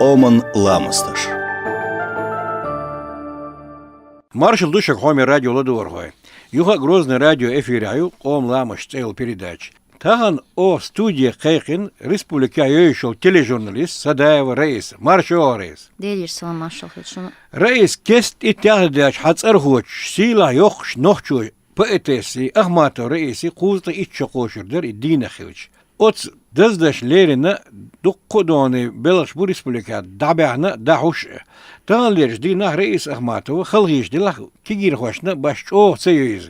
Оман ламасташ. Маршал Душек хоми радио ладуаргой. Юха грозный радио эфиряю Ом ламаш цел передач. Таган о студии Кайкин республика йошел тележурналист Садаева Рейс. Маршал Рейс. Делишь сам маршал хитшун. Рейс кест и тягдач хацаргоч сила йохш нохчу поэтесси Ахматов Рейси кузта и чокошердер и Динахевич. От дыздаш лерина дуккодони Белаш бу республика дабяна дахуш. Таган лерш Динах Рейс Ахматова халгиш дилах кигир хошна башчо цеюиз.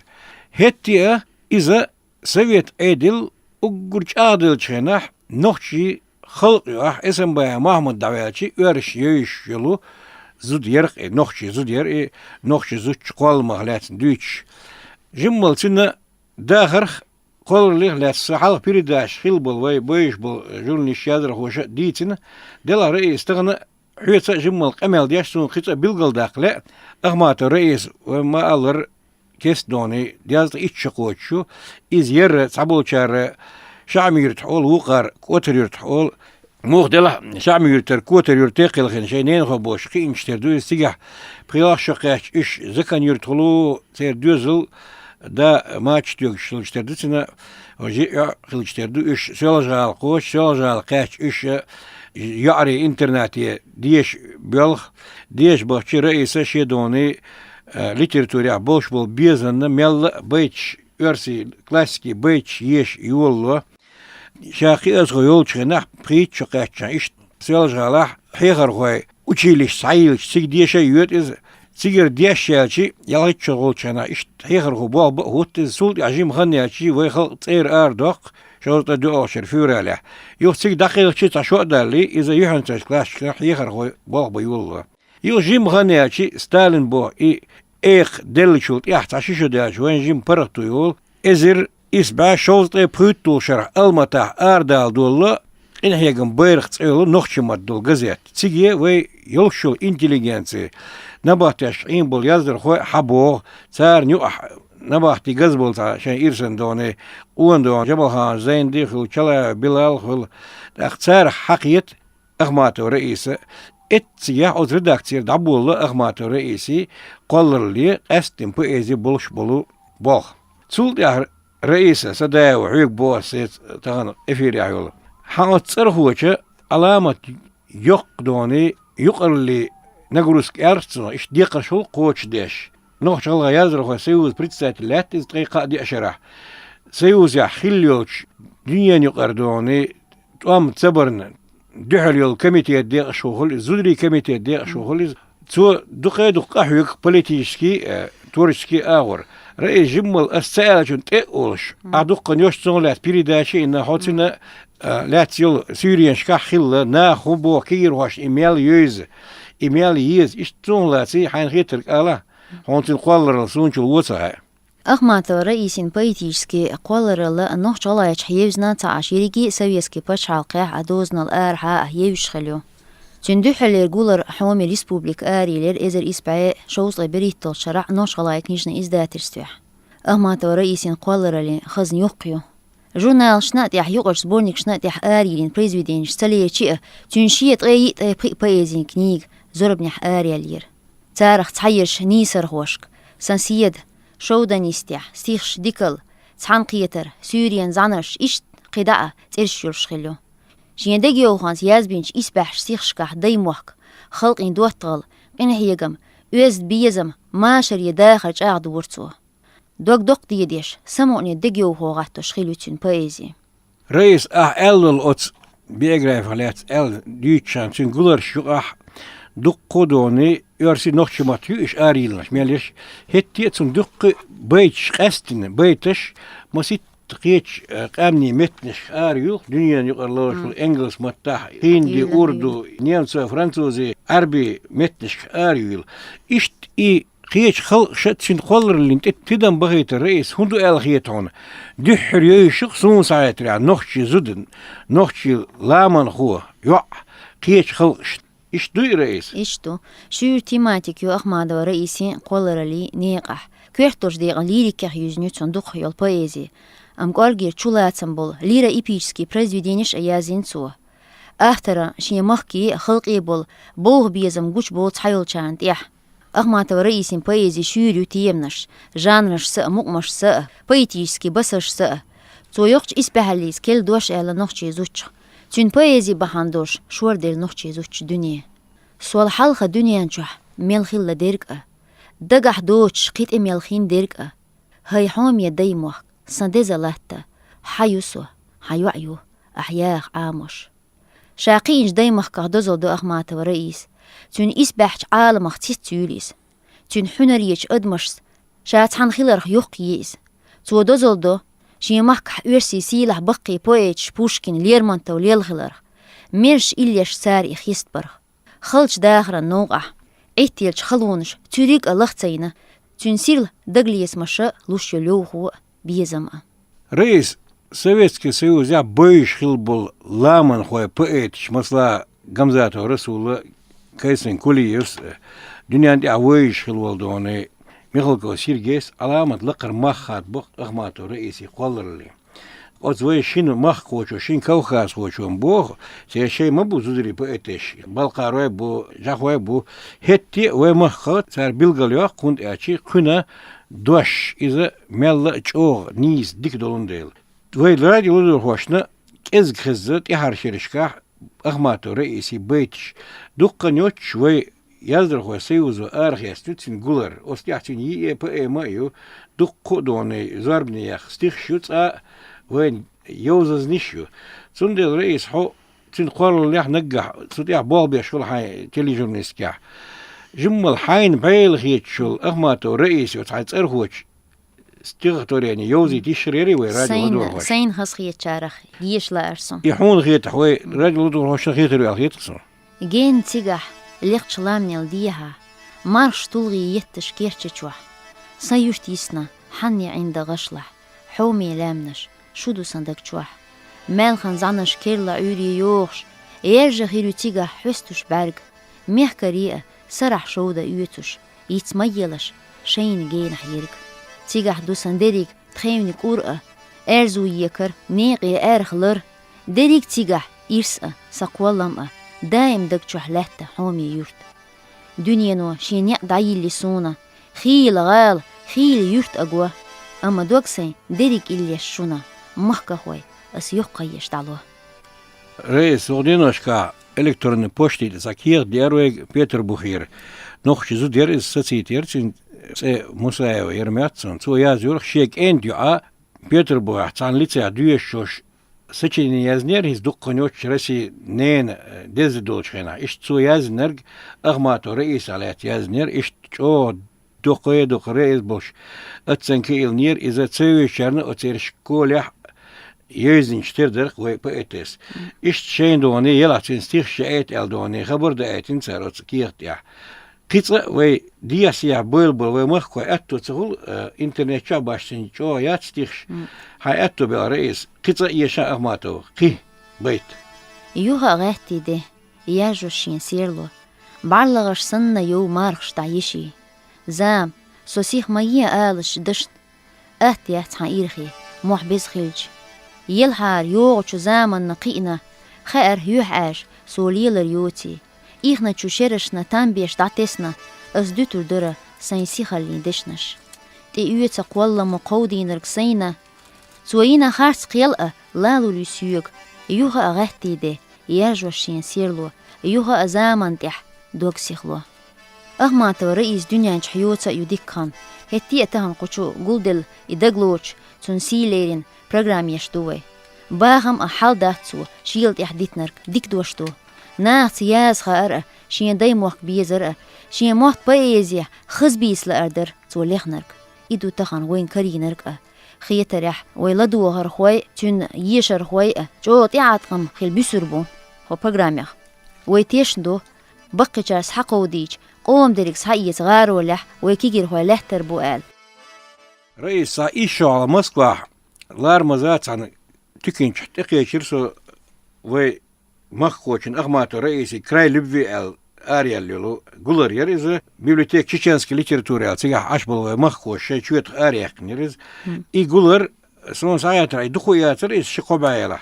Хеттия иза Совет Эдил угурч адыл ченах нохчи халках эсэмбая Махмуд Давячи өрш йош йолу зудьер нохчи зудьер и нохчи зуч колмах лятин дүйч. Жиммал цина дахарх колрлих лятса хал передаш хилбол вай бойш бол журналист ядр хоша дитина дела рейс тагана хюца жиммал камел дяшсун хица билгалдақле Ахмата рейс ва алр كيس دوني ديازت إتشقوتشو إز ير تعبولشار شعمي يرتحول وقار كوتر يرتحول مخدلة شعمي يرتر كوتر يرتقل خن شينين خبوش قين شتردو يستيجح بخلاص شقاش إش زكان يرتحلو سير دوزل دا ماتش تيوغشل شتردو وجي خل شتردو إش سولجال قوش سولجال قاش إش يعري إنترنتي ديش بيلخ ديش بخشي رئيسة شيدوني литературе больше был бездна мел бейч версии классики бейч еш юлло шахи азгоёлчгнах притчокача иш сэлжалах хегэргой училищ сайылч сигдеша юет из сигер дешячи ялыччоголчана иш хегэргу бо хот сул ажим ханячи вехал цэр ардох шорта дуошер фюрэлэ ю сиг дакылчи ташодали из юханцаш класс хегэргой бо юлло ю жим ханячи Сталин бо и делчулт яхташишо дэж вен жим паратуйол эзер исба шолтэ пүттулшар алмата ардал дулла ин хегэн бэрх цэло нохчимат дул газет циге ве ёлшо интеллигенции набахташ ин бол яздар хой хабо цар ню набахти газбол та шен ирсен доне уандо жабалхан зенди хул чала билал хул цар хакият Ахматов рейса اتسيا او редакция дабулла Ахматов рейси قلرلي استم поэзи болш болу бог цул я рейса садаева хүйк бос таган эфир яйол ханат цархуча аламат yok дони юқарли нагрузк эрцно иш декашул коч деш нохчалга язрха союз председателят из триқа ди ашара союз я хиллёч дуньяни қардони там цабарна دحل الكميتي دي شغل زودري كميتي دي شغل تو دقة حيك بوليتيشكي تورشكي اور رأي جمل السائل تقولش أدق نيوشتون لا بريداشي إن هاتنا لا تيل سوريان شكاخيل نا خبو كير واش إيميل يز إشتون لا تي حين خيتر على هانتين قالر سونشل وصا Ахматов рейсин политический قولرلا أنه جلاش حيوزنا تعشيري سويسكي بشعلقه عدوزنا الأرحة يوشخلو تندح للجولر حوامي ريسبوبليك آريلر إزر إسبعاء شوص بريت الشرع نوش غلايك نيجنا إزدات رستوح أحماتو رئيسين قولرلين خزن يقيو جورنال شنات يح يقر سبورنيك شنات يح آريلين بريزويدين شتليه شيء تنشيت غيت بيزين كنيج زرب نح آريلير تارخ تحيرش نيسر خوشك سنسيد شودانيستيح ستيخش ديكل تحان قيتر سوريان زانرش إشت قداء ترش يرشخلو شين دقيو خانس يازبينش إسباح ستيخشكح دايموحك خلق إن دوحتغل إن هيقم يوزد بيزم ماشر يداخل جاعد ورتوه دوك ديديش سمعني دقيو هو غاتو شخيلوتين بايزي رئيس ألل أوت بيغراف عليات ديوتشان تنقلر شو دقودوني يرسي نوخشماتيو إش آريلناش مياليش هتي دق بيتش قستن بيتش مسيت تقيتش قامني متنش آريو دنيا يقرلوش الإنجلس متاح هندي أردو نيمسو فرنسوزي عربي متنش آريو إشت إي قيتش خل شتشن قلر اللي انت تدم بغيت الرئيس هندو الخيتون دحر يشق سون ساعتري نوخشي زدن نوخشي لامان خو يوع قيتش خلقشت إيش دوي رئيس؟ إيش دو؟ شو تيماتيك يو أحمد ورئيسي قولرلي نيقح كيحتوش ديق ليري كيح صندوق يول بويزي أم قالجير تشولاتسن بول ليرا إيبيشسكي بريزويدينيش أيازين سوه احترا شي مخكي خلقي بوه بيزم قوش بول تحيول چاند يح أغمات ورئيسين بيزي شيريو تيمنش جانرش سأ مقمش سأ بيتيسكي بسش سأ تو يوقش إسبهاليس كل دوش إلا نوخشي زوچ تون بيزي بحاندوش شور دير نوخشي زوچ دنيا سوال حلقة دنيا نشوح ميلخيل لديرك دقح دوش قيت ميلخين ديرك هاي حوم يدي موخ سندزة لهتا حيوسو حيوعيو أحياخ عاموش شاقينش دايمخ كهدزل دو أغمات ورئيس تون إسبحش عالمخ تيستيوليس تون حنريش أدمشس شات حنخيلرخ يوقييس تو دزل دو شيمخ كحورسي سيلح بقي بويتش بوشكين ليرمانتا وليلخيلرخ ميرش إليش ساري خيستبرخ خلش داخرا نوقع ايتيلش خلونش توريك اللختينة تون سيل دقليس مشا لوش يلوخو بيزمأ رئيس Советский Союз я боюсь хил был ламан хуй поэтич масла гамзата Расула Кайсен Кулиевс дünyanın авоиш хил oldu onu Михалко Сергейс аламат лакар махат бок ахмату рейси коллерли от звой шин мах хочу шин Кавказ хочу бог се şey мабу зудри поэтеш Балкарой bu жахой bu hetti ve mahat sar bilgalıyor kunt açı kuna doş ize mella ço nis dik dolun değil Ve radyo hoşna ez kızıt ihar şirişka ahmatı reisi beytiş dukkan yoç ve yazdır hoş seyuzu arhiyastütsin gular ostyaçın yiye pemayu dukku doni zarbniya stih şutsa ve yozaz nişu sundel reis ho تن قرر لح نجح صديع بابي شغل هاي تلفزيونيسكا جمل حين بيل خيت شغل أحمد رئيس وتعيد أرهوش استغطوريني يوزي تشريري وراديو دور هوش سين خص خيت شارخ يش لا أرسم يحون خيت حوي راديو دور هوش خيت ريال خيت قصر جين تيجح ليق شلامني الديها مارش طلغي يتش كيرتشوح سيوش تيسنا حني عند غشلح حومي لامنش شودو صندق تشوح مال خنزعنش كيرلا عوري يوخش يرجع خيرو تيجح حستوش برق ميحكريئة سرح شودة يوتوش يتميلش شين جين حيرك تيجح دو صندريك تخيمنك أورقة أرزو يكر نيقي أرخلر دريك تيجح إرسقة سقوالمقة دايم دكتشوح لهتا حومي يورت دنيا نو شينيق دايل لسونا خيل غال خيل يورت أقوى أما دوكسين دريك إلي الشونا محكا خوي أس يقايش دعوه Reis Ordinoška elektronne pošti zakir djerveg Peter Buhir. Nog je zo der is societeer sin se Musaev Ermetson. Zo ja zurg shek endio a Peter Buhir tan lice dueshosh Сочинение язнер из дукконёч раси нен дездолчена. Иш цо язнерг ахмато рейс алят язнер иш чо дукое дукре бош. Атсенке илнир из цевичерна оцерш колях Jözinçtirdir ve poetes. İşte şeyin doğanı yelaçın stih şehit el doğanı haber da etin sarot kirt ya. Kısa ve diyasiya bol ve mahko etto çul internetçe başın ço yat stih hayatto be reis. Kısa yaşa ahmato ki beyt. Yuha gahti de yajoshin sirlo. Barlagış sanna yo marx da yeşi. Zam sosih mayya alış dışt. Ahtiyat irhi muhbiz khilj. يلحار يوغ زامن نقينا خير يوحاش سوليل ريوتي إخنا تشرشنا تنبيش دعتسنا أزدوتر درا سينسي خلين دشنش تي تقوال مقودين ركسينا سوينا خارس قيلقة لالو لسيوغ يوها أغهتي دي ياجوشين سيرلو يوها أزامن تح دوغ سيخلو أغمات رئيس دنيا حيوتا يدكان هتي أتهم قشو قلدل إدقلوش تنسيليرين program يشتوي باهم أحال داتسو شيلد يحديتنرك ديك دوشتو ناس ياز خارة شين دايم وقت بيزرق شين موت بايزيح خز بيس لأردر تو ليخنرك إدو تخان وين كرينرك خيط رح ويلدو هرخوي تون يشر خوي جو تيعاتقم خيل بيسربو هو program يخ ويتيشندو بقي جارس حقو ديج قوم ديريكس حقيت غارو لح ويكيجر هو لحتر بو قال رئيس إيشو على موسكوا لار مزات عن تكين تقيشر سو و مخوچن أغماتو رئيسي كراي لبوي ال آريال لولو غولر يريز بيبليوتيك чеченской литературы ал цигах ашбол маххош чует آرياق нерез и غولر сон саятра и духуятр из шикобаяла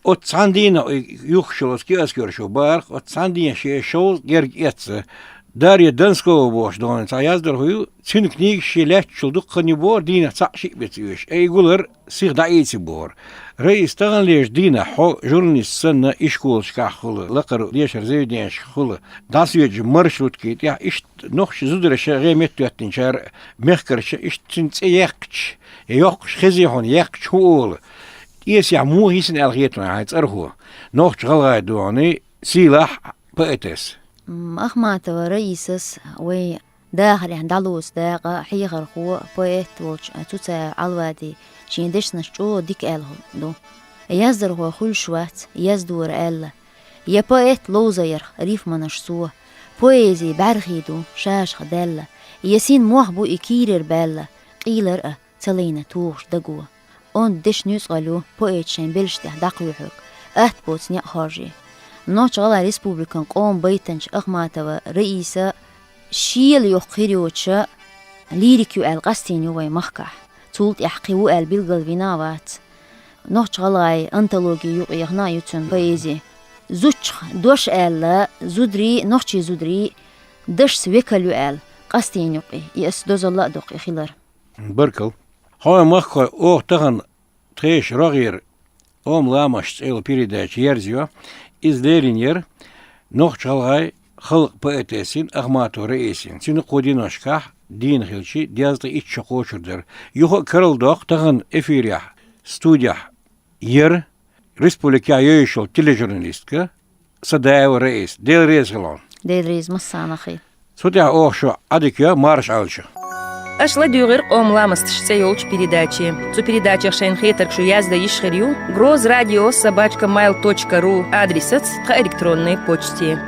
От Сандина юхшилос киоскершо барх, от Сандина шел герг etze. Дарья Донского бош дон саяздыр хую цин книг шелет чулдук кыны бор дина сакшик бетюш. Эйгулер сих даити бор. Рейс таган леш дина хо журналист сынна ишкул шкахулы. Лакыр дешер зевден шхулы. Дасвеж маршрут кит. Я иш нох зудра шагемет туаттин шар мехкерш иш цин цеякч. Йокш хезихон якч хул. Ес я му хисен алгетна хайц арху. Нох чгалгай дуани силах поэтес. أخماتوا رئيسس وي داخل عند علوس داقة حيغر خو بويت وش توتا علوادي شين دش نشجو ديك آله دو يزدر هو خل شوات يزدور آله يا بويت لوزير ريف منش سوا بويزي برغي دو شاش خدالة يسين موحبو إكيرر بالله قيلر تلينا توش دقوة اون دش نيوس غلو بويت شين بلشته دقيوحك بوت نيا خارجي نوش غلا ريسبوبليكان قوم بيتنش أخماتوا رئيسة شيل يخيريوتشا ليريكيو القستينيو وي مخكح تولت يحقيو بالقلبيناوات نوش غلا أنتولوجي يغنا يتون بيزي زوج دوش زودري نوشي زودري دش سويكالو قستينيو يس دوز الله دوقي خلر بركل هاي مخكا تغن تريش رغير لامش передач يرزيو izlerinyer noch çalgay xalq poetesin Ahmato reisin. Sini qodinoşka din xilçi diyazda iç çoqoşurdur. Yuhu kırıldoq tağın efirya studiya yer Respublika yöyüşol telejurnalistka Sadaev reis. Del reis gilon. Del reis massana xil. Судя ошо адикя марш алчы. Ашла дюгыр омламастышце ёлч передачи. Цу передачах шайнхетеркшу язда ишхерю. Гроз радио @mail.ru адресац қа электронной почте.